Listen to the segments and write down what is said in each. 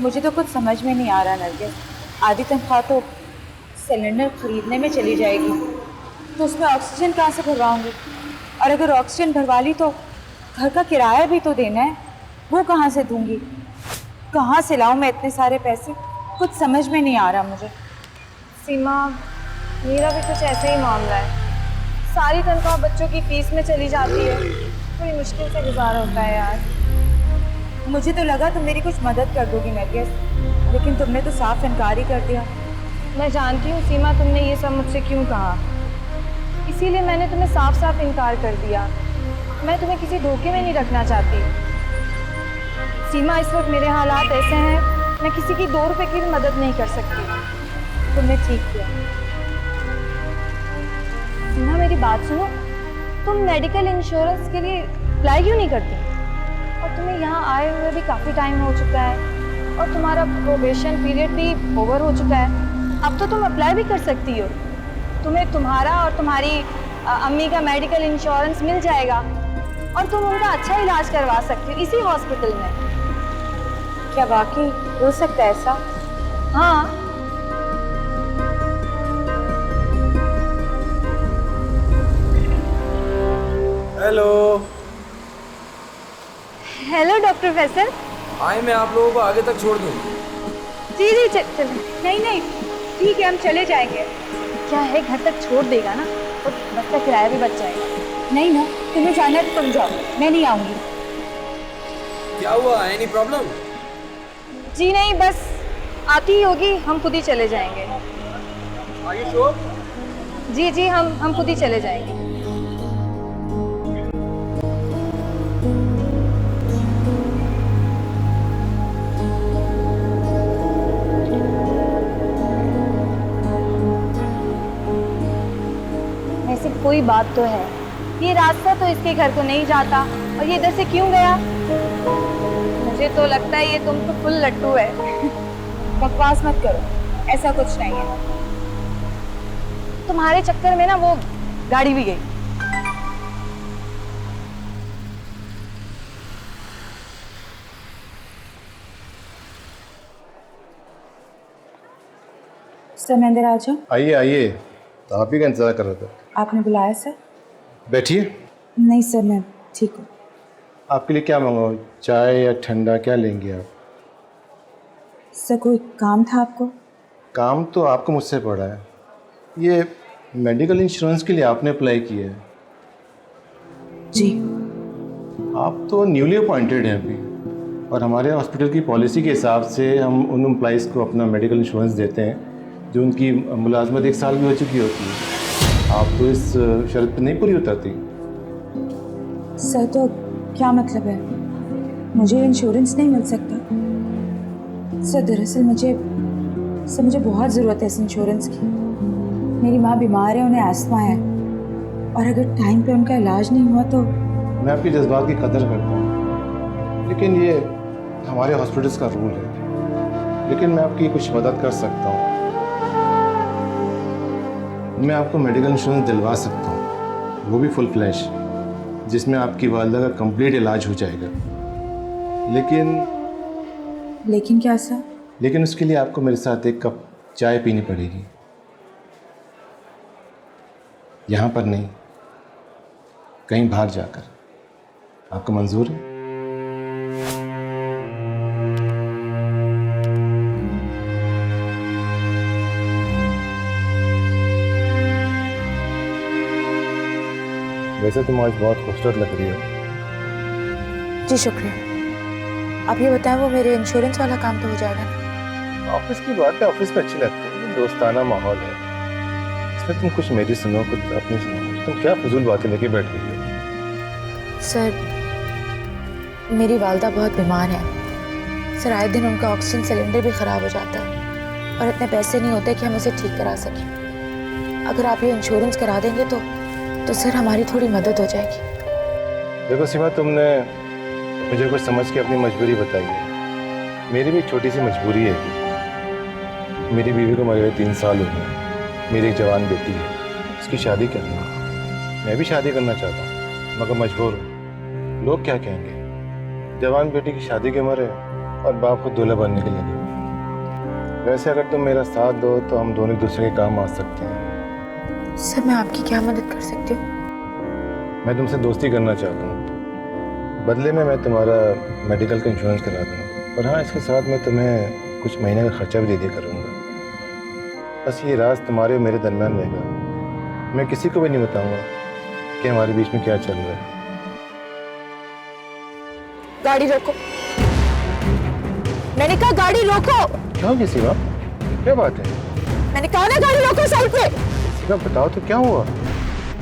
मुझे तो कुछ समझ में नहीं आ रहा नरगिस। आधी तनख्वाह तो सिलेंडर खरीदने में चली जाएगी, तो उसमें ऑक्सीजन कहाँ से भरवाऊंगी? और अगर ऑक्सीजन भरवा ली तो घर का किराया भी तो देना है, वो कहाँ से दूंगी? कहाँ से लाऊं मैं इतने सारे पैसे? कुछ समझ में नहीं आ रहा मुझे। सीमा, मेरा भी कुछ ऐसा ही मामला है। सारी तनख्वाह बच्चों की फीस में चली जाती है। बड़ी मुश्किल से गुजारा होता है यार। मुझे तो लगा तुम मेरी कुछ मदद कर दोगी नरगिस, लेकिन तुमने तो साफ इनकार ही कर दिया। मैं जानती हूँ सीमा, तुमने ये सब मुझसे क्यों कहा, इसीलिए मैंने तुम्हें साफ साफ इनकार कर दिया। मैं तुम्हें किसी धोखे में नहीं रखना चाहती। सीमा, इस वक्त मेरे हालात ऐसे हैं, मैं किसी की 2 रुपए की भी मदद नहीं कर सकती। तुमने ठीक किया। सीमा, मेरी बात सुनो, तुम मेडिकल इंश्योरेंस के लिए अप्लाई क्यों नहीं करती? और तुम्हें यहाँ आए हुए भी काफ़ी टाइम हो चुका है और तुम्हारा प्रोबेशन पीरियड भी ओवर हो चुका है। अब तो तुम अप्लाई भी कर सकती हो। तुम्हें तुम्हारा और तुम्हारी अम्मी का मेडिकल इंश्योरेंस मिल जाएगा और तुम उनका अच्छा इलाज करवा सकती हो इसी हॉस्पिटल में। क्या वाकई हो सकता है ऐसा? हाँ। हेलो। Hello doctor Faisal. आए मैं आप लोगों को आगे तक छोड़ दूँ? जी जी, चल। नहीं नहीं, ठीक है, हम चले जाएंगे। क्या है, घर तक छोड़ देगा ना, और बस का किराया भी बच जाएगा। नहीं ना, तुम्हें जाना है तो तुम जाओ, मैं नहीं आऊंगी। क्या हुआ, एनी प्रॉब्लम? जी नहीं, बस आती ही होगी, हम खुद ही चले जाएंगे। Are you sure? जी जी, हम खुद ही चले जाएंगे। ऐसी कोई बात तो है, ये रास्ता तो इसके घर को नहीं जाता, और ये इधर से क्यों गया? मुझे तो लगता है ये तुम तो फुल लट्टू है। बकवास मत करो, ऐसा कुछ नहीं है। तुम्हारे चक्कर में ना वो गाड़ी भी गई। सर मैं अंदर आ जाऊं? आइए आइए, तो आप ही का इंतज़ार कर रहा था। आपने बुलाया सर? बैठिए। नहीं सर, मैं ठीक हूँ। आपके लिए क्या मंगाऊँ, चाय या ठंडा, क्या लेंगे आप? सर कोई काम था आपको? काम तो आपको मुझसे पड़ा है। ये मेडिकल इंश्योरेंस के लिए आपने अप्लाई किया है। जी। आप तो न्यूली अपॉइंटेड हैं अभी, और हमारे हॉस्पिटल की पॉलिसी के हिसाब से हम उन एम्प्लॉइज़ को अपना मेडिकल इंश्योरेंस देते हैं जो उनकी मुलाजमत 1 साल की हो चुकी होती है। आप तो इस शर्त पर नहीं पूरी उतरती। सर तो क्या मतलब है, मुझे इंश्योरेंस नहीं मिल सकता? सर दरअसल मुझे बहुत ज़रूरत है इस इंश्योरेंस की। मेरी माँ बीमार है, उन्हें अस्थमा है, और अगर टाइम पे उनका इलाज नहीं हुआ तो। मैं आपकी जज्बात की कदर करता हूँ, लेकिन ये हमारे हॉस्पिटल्स का रूल है। लेकिन मैं आपकी कुछ मदद कर सकता हूँ। मैं आपको मेडिकल इंश्योरेंस दिलवा सकता हूँ, वो भी फुल फ्लैश, जिसमें आपकी वालदा का कंप्लीट इलाज हो जाएगा। लेकिन क्या सर? लेकिन उसके लिए आपको मेरे साथ 1 कप चाय पीनी पड़ेगी। यहाँ पर नहीं, कहीं बाहर जाकर। आपको मंजूर है? वैसे तुम आज बहुत खूबसूरत लग रही हो। जी शुक्रिया। आप ये बताएं, वो मेरे इंश्योरेंस वाला काम तो हो जाएगा ना? ऑफिस की बात है, ऑफिस में अच्छी लगती है, दोस्ताना माहौल है। इसमें तुम कुछ मेरी सुनो, कुछ अपनी सुनो। तुम क्या फजूल बातें लेके बैठ गई हो? सर मेरी वालदा बहुत बीमार है सर। आए दिन उनका ऑक्सीजन सिलेंडर भी ख़राब हो जाता है, और इतने पैसे नहीं होते कि हम उसे ठीक करा सकें। अगर आप ये इंश्योरेंस करा देंगे तो सर हमारी थोड़ी मदद हो जाएगी। देखो सीमा, तुमने मुझे कुछ समझ के अपनी मजबूरी बताई है। मेरी भी एक छोटी सी मजबूरी है कि मेरी बीवी को मरे हुए 3 साल हो गए। मेरी एक जवान बेटी है, उसकी शादी करनी है। मैं भी शादी करना चाहता हूँ, मगर मजबूर हूँ। लोग क्या कहेंगे? जवान बेटी की शादी की उम्र है और बाप को दूल्हा बनने के लिए नहीं। वैसे अगर तुम मेरा साथ दो तो हम दोनों एक दूसरे के काम आ सकते हैं। सर मैं आपकी क्या मदद कर सकती हूँ? मैं तुमसे दोस्ती करना चाहता हूँ, बदले में मैं तुम्हारा मेडिकल का इंश्योरेंस करा दूँगा, और हाँ इसके साथ मैं तुम्हें कुछ महीने का खर्चा भी दे दिया करूँगा। बस ये राज तुम्हारे और मेरे दरमियान रहेगा, मैं किसी को भी नहीं बताऊँगा कि हमारे बीच में क्या चल रहा है। गाड़ी रोको, मैंने कहा गाड़ी रोको। क्या हो गया सीमा, क्या बात है? मैंने कहा ना गाड़ी रोको साइड पे। सीमा बताओ तो क्या हुआ?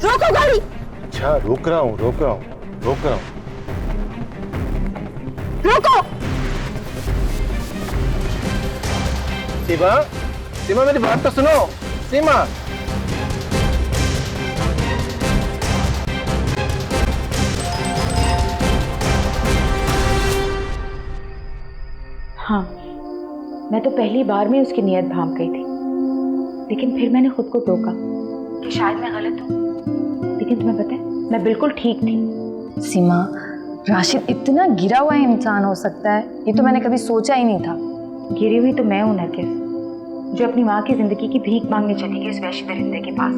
रोको गाड़ी। अच्छा रोक रहा हूँ रोक रहा हूँ रोक रहा हूँ। रोको। सीमा, सीमा मेरी बात तो सुनो। सीमा, हाँ, मैं तो पहली बार में उसकी नीयत भांप गई थी, लेकिन फिर मैंने खुद को टोका कि शायद मैं गलत हूँ। लेकिन तुम्हें पता है, मैं बिल्कुल ठीक थी। सीमा, राशिद इतना गिरा हुआ इंसान हो सकता है, ये तो मैंने कभी सोचा ही नहीं था। गिरी हुई तो मैं हूं नरगिस, जो अपनी माँ की जिंदगी की भीख मांगने चली गई उस वैश्य दरिंदे के पास।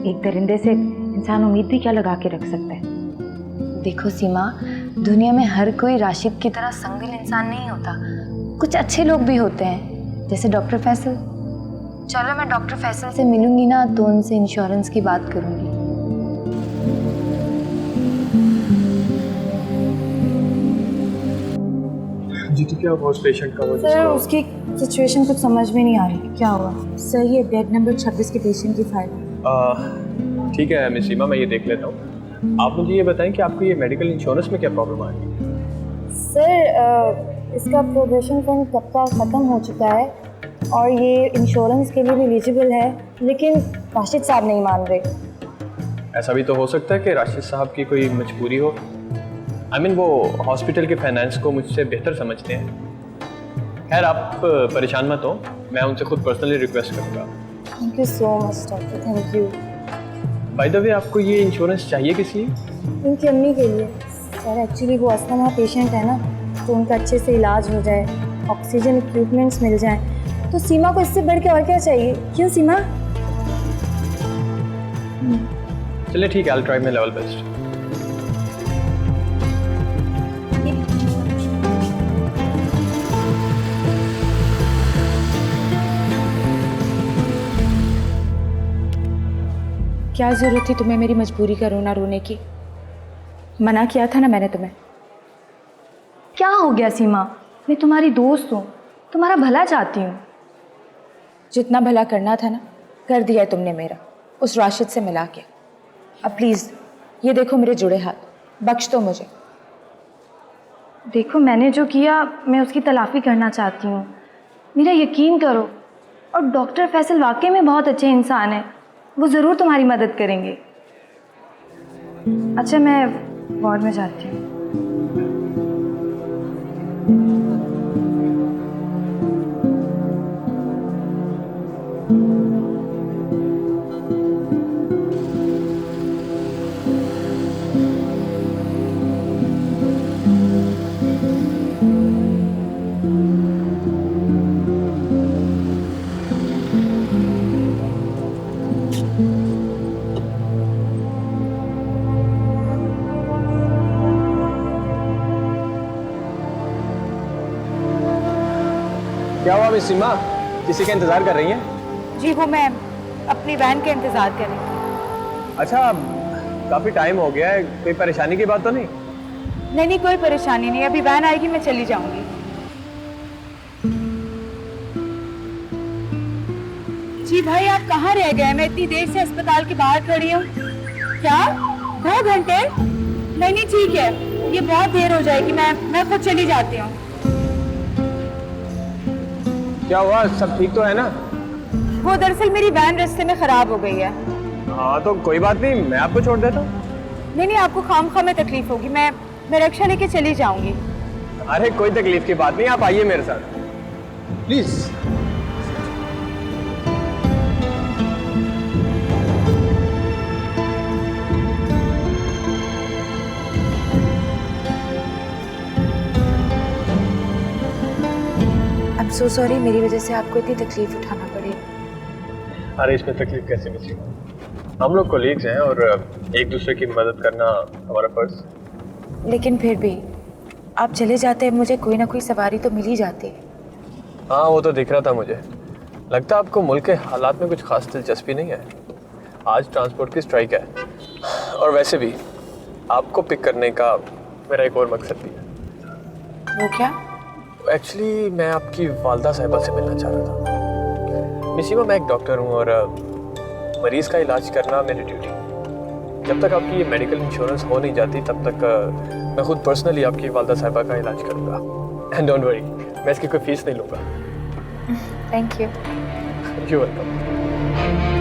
एक दरिंदे से इंसान उम्मीद भी क्या लगा के रख सकता है? देखो सीमा, दुनिया में हर कोई राशिद की तरह संगीन इंसान नहीं होता, कुछ अच्छे लोग भी होते हैं, जैसे डॉक्टर फैसल। चलो मैं डॉक्टर फैसल से मिलूंगी ना तो उनसे इंश्योरेंस की बात करूंगी। जी तो क्या हुआ उस पेशेंट का? वो सर उसकी सिचुएशन कुछ समझ में नहीं आ रही, क्या हुआ? सर ये बेड नंबर 26 के पेशेंट की फाइल है। ठीक है मिस सीमा, मैं ये देख लेता हूँ। आप मुझे ये बताएं कि आपको ये मेडिकल इंश्योरेंस में क्या प्रॉब्लम आ रही है? सर इसका प्रोविजन फंड कब का ख़त्म हो चुका है और ये इंश्योरेंस के लिए भी एलिजिबल है, लेकिन राशिद साहब नहीं मान रहे। ऐसा भी तो हो सकता है कि राशिद साहब की कोई मजबूरी हो। I mean, वो हॉस्पिटल के फाइनेंस को मुझसे बेहतर समझते हैं। खैर आप परेशान मत हो, मैं उनसे खुद पर्सनली रिक्वेस्ट करूँगा। Thank you so much doctor, thank you. By the way आपको ये इंश्योरेंस चाहिए किस लिए? उनकी अम्मी के लिए। सर एक्चुअली वो अस्थमा पेशेंट है ना, तो उनका अच्छे से इलाज हो जाए, ऑक्सीजन इक्विपमेंट्स मिल जाए, तो सीमा को इससे बढ़ के और क्या चाहिए? क्यों सीमा? चलिए ठीक है, I will try my level best. क्या जरूरत थी तुम्हें मेरी मजबूरी का रोना रोने की? मना किया था ना मैंने तुम्हें। क्या हो गया सीमा? मैं तुम्हारी दोस्त हूँ, तुम्हारा भला चाहती हूँ। जितना भला करना था ना, कर दिया है तुमने मेरा, उस राशिद से मिला के। अब प्लीज़ ये देखो मेरे जुड़े हाथ, बख्श दो मुझे। देखो मैंने जो किया मैं उसकी तलाफ़ी करना चाहती हूँ, मेरा यकीन करो। और डॉक्टर फैसल वाकई में बहुत अच्छे इंसान है, वो ज़रूर तुम्हारी मदद करेंगे। अच्छा मैं वार्ड में जाती हूँ। क्या हुआ मिस सीमा, किसी का इंतजार कर रही हैं? जी वो मैं अपनी वैन का इंतज़ार कर रही थी। अच्छा काफ़ी टाइम हो गया है, कोई परेशानी की बात तो नहीं? नहीं नहीं कोई परेशानी नहीं, अभी वैन आएगी मैं चली जाऊंगी। जी भाई आप कहाँ रह गए? मैं इतनी देर से अस्पताल के बाहर खड़ी हूँ। क्या 2 घंटे? नहीं नहीं ठीक है, ये बहुत देर हो जाएगी, मैं खुद चली जाती हूँ। क्या हुआ, सब ठीक तो है ना? वो दरअसल मेरी वैन रास्ते में खराब हो गई है। हाँ तो कोई बात नहीं, मैं आपको छोड़ देता हूँ। नहीं नहीं आपको खामखा में तकलीफ होगी, मैं रिक्शा लेके चली जाऊंगी। अरे कोई तकलीफ की बात नहीं, आप आइए मेरे साथ प्लीज। I'm सो सॉरी, मेरी वजह से आपको इतनी तकलीफ उठाना पड़ी। अरे इसमें तकलीफ कैसे मिली? हम लोग कोलीग्स हैं और एक दूसरे की मदद करना हमारा फर्ज। लेकिन फिर भी आप चले जाते, मुझे कोई ना कोई सवारी तो मिल ही जाती। हाँ वो तो दिख रहा था मुझे। लगता है आपको मुल्क के हालात में कुछ खास दिलचस्पी नहीं है। आज ट्रांसपोर्ट की स्ट्राइक है और वैसे भी आपको पिक करने का मेरा एक और मकसद भी है। वो क्या? एक्चुअली मैं आपकी वालदा साहिबा से मिलना चाह रहा था। मिसीमा, मैं एक डॉक्टर हूँ और मरीज़ का इलाज करना मेरी ड्यूटी। जब तक आपकी ये मेडिकल इंश्योरेंस हो नहीं जाती तब तक मैं खुद पर्सनली आपकी वालदा साहिबा का इलाज करूँगा। एंड डोंट वरी, मैं इसकी कोई फीस नहीं लूँगा। Thank you. You welcome.